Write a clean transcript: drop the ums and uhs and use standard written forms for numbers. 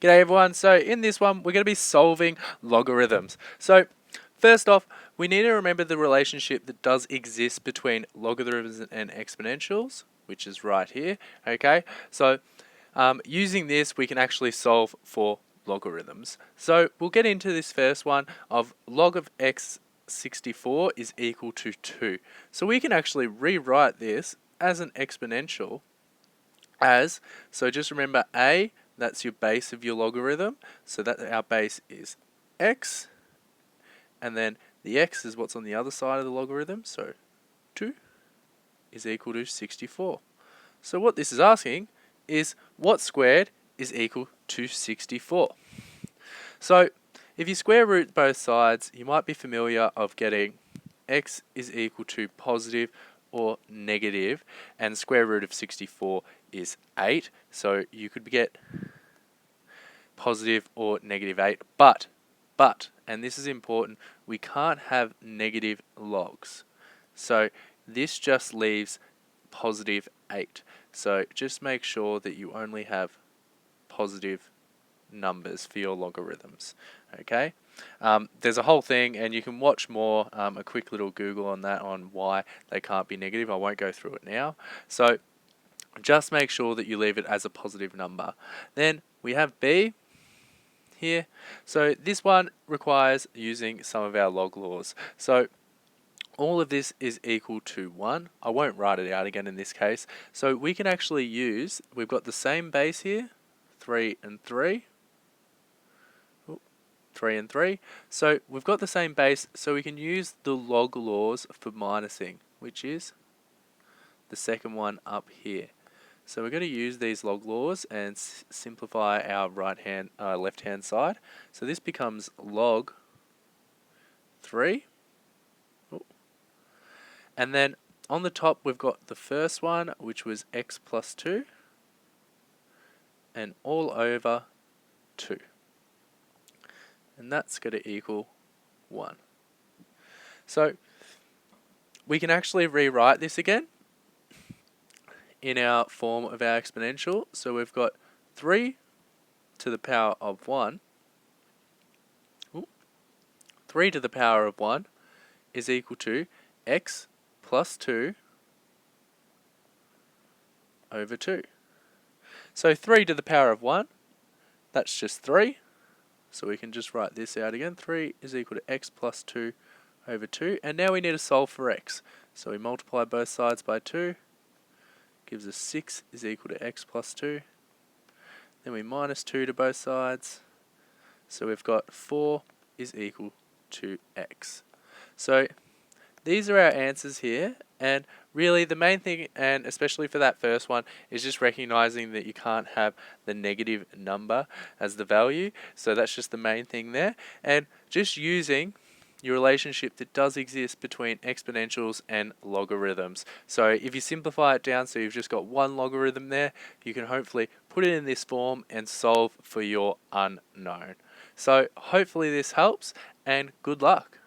G'day everyone, so in this one we're going to be solving logarithms. So first off, we need to remember the relationship that does exist between logarithms and exponentials, which is right here, okay? So using this we can actually solve for logarithms. So we'll get into this first one of log of x 64 is equal to 2. So we can actually rewrite this as an exponential as, so just remember a, that's your base of your logarithm, so that our base is x, and then the x is what's on the other side of the logarithm, so 2 is equal to 64. So what this is asking is what squared is equal to 64. So if you square root both sides, you might be familiar of getting x is equal to positive or negative, and square root of 64 is 8, so you could get positive or negative 8, but, and this is important, we can't have negative logs. So this just leaves positive 8. So just make sure that you only have positive numbers for your logarithms, okay? There's a whole thing, and you can watch more, a quick little Google on that, on why they can't be negative. I won't go through it now. So just make sure that you leave it as a positive number. Then we have b here. So this one requires using some of our log laws. So all of this is equal to 1. I won't write it out again in this case. So we can actually use, we've got the same base here, 3 and 3. 3 and 3. So we've got the same base, so we can use the log laws for minusing, which is the second one up here. So we're going to use these log laws and simplify our left hand side. So this becomes log 3. Ooh. And then on the top we've got the first one, which was x plus 2, and all over 2. And that's going to equal 1. So we can actually rewrite this again in our form of our exponential. So we've got 3 to the power of 1. 3 to the power of 1 is equal to x plus 2 over 2. So 3 to the power of 1, that's just 3. So we can just write this out again. 3 is equal to x plus 2 over 2. And now we need to solve for x. So we multiply both sides by 2. Gives us 6 is equal to x plus 2. Then we minus 2 to both sides. So we've got 4 is equal to x. So these are our answers here, and really the main thing, and especially for that first one, is just recognizing that you can't have the negative number as the value. So that's just the main thing there, and just using your relationship that does exist between exponentials and logarithms. So if you simplify it down, so you've just got one logarithm there, you can hopefully put it in this form and solve for your unknown. So hopefully this helps, and good luck.